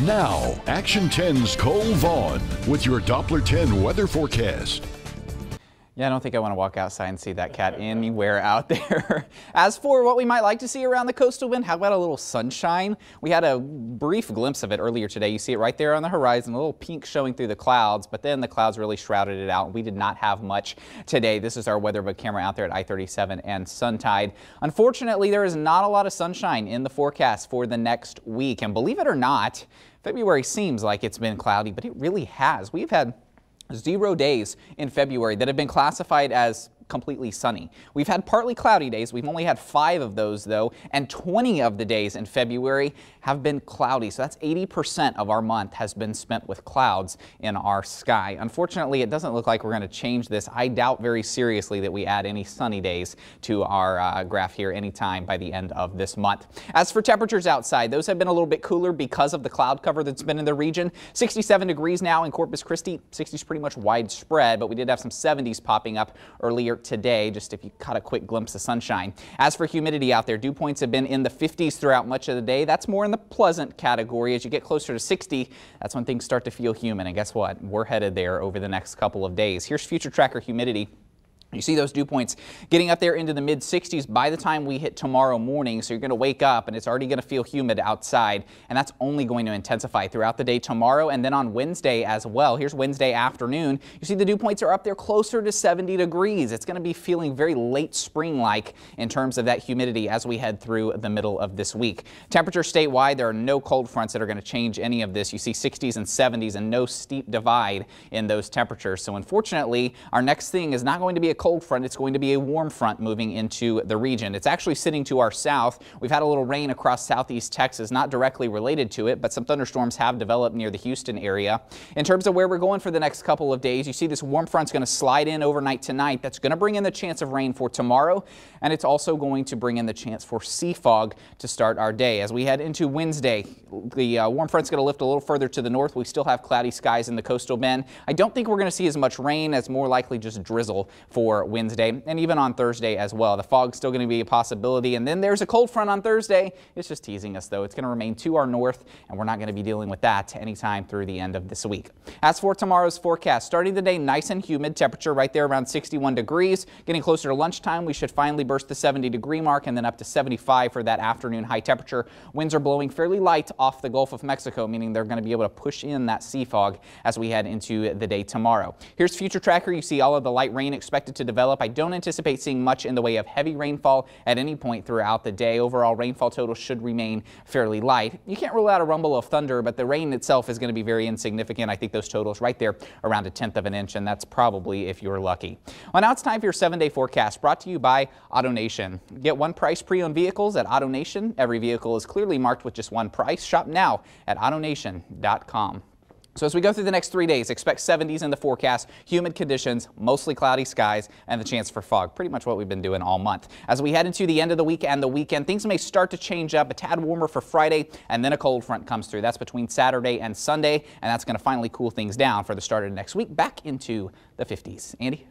Now, Action 10's Cole Vaughn with your Doppler 10 weather forecast. Yeah, I don't think I want to walk outside and see that cat anywhere out there. As for what we might like to see around the coastal bend, how about a little sunshine? We had a brief glimpse of it earlier today. You see it right there on the horizon, a little pink showing through the clouds, but then the clouds really shrouded it out. We did not have much today. This is our WeatherBug camera out there at I-37 and Suntide. Unfortunately, there is not a lot of sunshine in the forecast for the next week. And believe it or not, February seems like it's been cloudy, but it really has. We've had 0 days in February that have been classified as completely sunny. We've had partly cloudy days. We've only had 5 of those though, and 20 of the days in February have been cloudy. So that's 80% of our month has been spent with clouds in our sky. Unfortunately, it doesn't look like we're going to change this. I doubt very seriously that we add any sunny days to our graph here anytime by the end of this month. As for temperatures outside, those have been a little bit cooler because of the cloud cover that's been in the region. 67 degrees now in Corpus Christi. 60s pretty much widespread, but we did have some 70s popping up earlier today, just if you caught a quick glimpse of sunshine. As for humidity out there, dew points have been in the 50s throughout much of the day. That's more in the pleasant category. As you get closer to 60, that's when things start to feel humid. And guess what? We're headed there over the next couple of days. Here's future tracker humidity. You see those dew points getting up there into the mid 60s by the time we hit tomorrow morning. So you're going to wake up and it's already going to feel humid outside. And that's only going to intensify throughout the day tomorrow and then on Wednesday as well. Here's Wednesday afternoon. You see the dew points are up there closer to 70 degrees. It's going to be feeling very late spring-like in terms of that humidity as we head through the middle of this week. Temperature statewide, there are no cold fronts that are going to change any of this. You see 60s and 70s and no steep divide in those temperatures. So unfortunately, our next thing is not going to be a cold front. It's going to be a warm front moving into the region. It's actually sitting to our south. We've had a little rain across southeast Texas, not directly related to it, but some thunderstorms have developed near the Houston area. In terms of where we're going for the next couple of days, you see this warm front's going to slide in overnight tonight. That's going to bring in the chance of rain for tomorrow, and it's also going to bring in the chance for sea fog to start our day. As we head into Wednesday, the warm front's going to lift a little further to the north. We still have cloudy skies in the coastal bend. I don't think we're going to see as much rain as more likely just drizzle for Wednesday and even on Thursday as well. The fog's still going to be a possibility, and then there's a cold front on Thursday. It's just teasing us though. It's going to remain to our north, and we're not going to be dealing with that anytime through the end of this week. As for tomorrow's forecast, starting the day nice and humid, temperature right there around 61 degrees. Getting closer to lunchtime, we should finally burst the 70-degree mark and then up to 75 for that afternoon high temperature. Winds are blowing fairly light off the Gulf of Mexico, meaning they're going to be able to push in that sea fog as we head into the day tomorrow. Here's future tracker. You see all of the light rain expected to develop. I don't anticipate seeing much in the way of heavy rainfall at any point throughout the day. Overall rainfall totals should remain fairly light. You can't rule out a rumble of thunder, but the rain itself is going to be very insignificant. I think those totals right there around 1/10 of an inch, and that's probably if you're lucky. Well, now it's time for your 7-day forecast brought to you by AutoNation. Get one price pre-owned vehicles at AutoNation. Every vehicle is clearly marked with just one price. Shop now at AutoNation.com. So as we go through the next 3 days, expect 70s in the forecast, humid conditions, mostly cloudy skies, and the chance for fog. Pretty much what we've been doing all month. As we head into the end of the week and the weekend, things may start to change up. A tad warmer for Friday, and then a cold front comes through. That's between Saturday and Sunday, and that's going to finally cool things down for the start of next week back into the 50s. Andy?